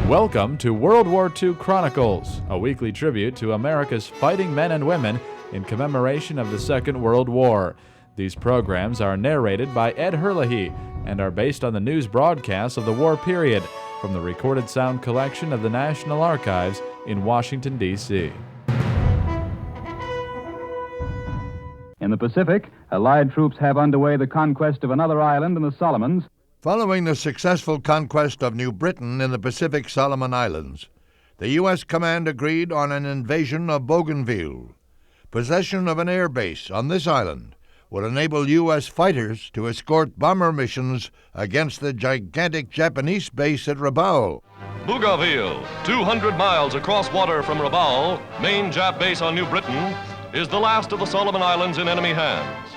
Welcome to World War II Chronicles, a weekly tribute to America's fighting men and women in commemoration of the Second World War. These programs are narrated by Ed Herlihy and are based on the news broadcasts of the war period from the recorded sound collection of the National Archives in Washington, D.C. In the Pacific, Allied troops have underway the conquest of another island in the Solomons. Following the successful conquest of New Britain in the Pacific Solomon Islands, the U.S. command agreed on an invasion of Bougainville. Possession of an airbase on this island would enable U.S. fighters to escort bomber missions against the gigantic Japanese base at Rabaul. Bougainville, 200 miles across water from Rabaul, main Jap base on New Britain, is the last of the Solomon Islands in enemy hands.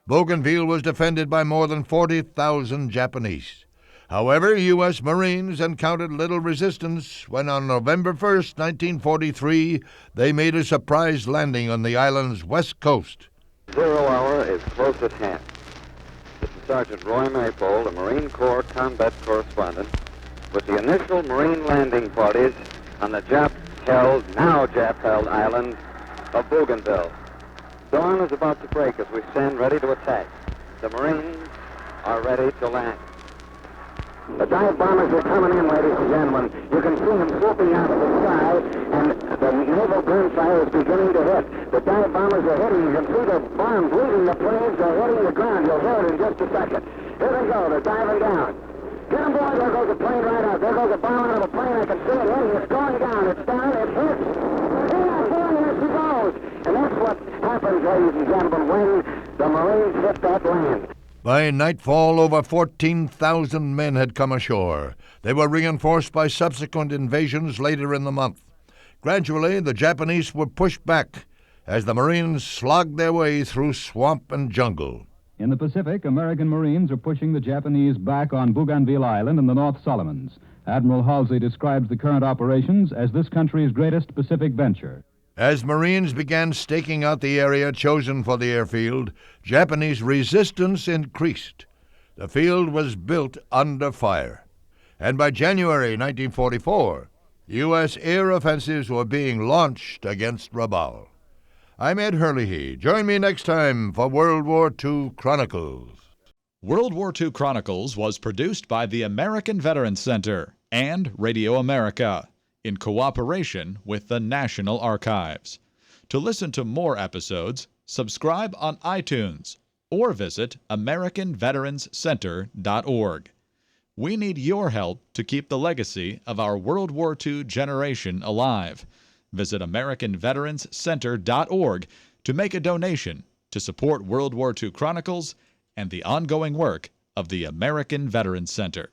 Bougainville was defended by more than 40,000 Japanese. However, U.S. Marines encountered little resistance when on November 1st, 1943, they made a surprise landing on the island's west coast. 0 hour is close at hand. This is Sergeant Roy Maypole, the Marine Corps combat correspondent, with the initial Marine landing parties on the now Jap-held island of Bougainville. Dawn is about to break as we stand ready to attack. The Marines are ready to land. The dive bombers are coming in, ladies and gentlemen. You can see them swooping out of the sky, and the naval gunfire is beginning to hit. The dive bombers are hitting. You can see the bombs leaving the planes. They're hitting the ground. You'll hear it in just a second. Here they go. They're diving down. Get them, boy. There goes a plane right out. There goes a bomb out of a plane. I can see it hitting. It's going down. It's down. It hits. Yeah, boy, here she goes. And that's what happens, ladies and gentlemen, when the Marines hit that land. By nightfall, over 14,000 men had come ashore. They were reinforced by subsequent invasions later in the month. Gradually, the Japanese were pushed back as the Marines slogged their way through swamp and jungle. In the Pacific, American Marines are pushing the Japanese back on Bougainville Island in the North Solomons. Admiral Halsey describes the current operations as this country's greatest Pacific venture. As Marines began staking out the area chosen for the airfield, Japanese resistance increased. The field was built under fire. And by January 1944, U.S. air offensives were being launched against Rabaul. I'm Ed Herlihy. Join me next time for World War II Chronicles. World War II Chronicles was produced by the American Veterans Center and Radio America, in cooperation with the National Archives. To listen to more episodes, subscribe on iTunes or visit AmericanVeteransCenter.org. We need your help to keep the legacy of our World War II generation alive. Visit AmericanVeteransCenter.org to make a donation to support World War II Chronicles and the ongoing work of the American Veterans Center.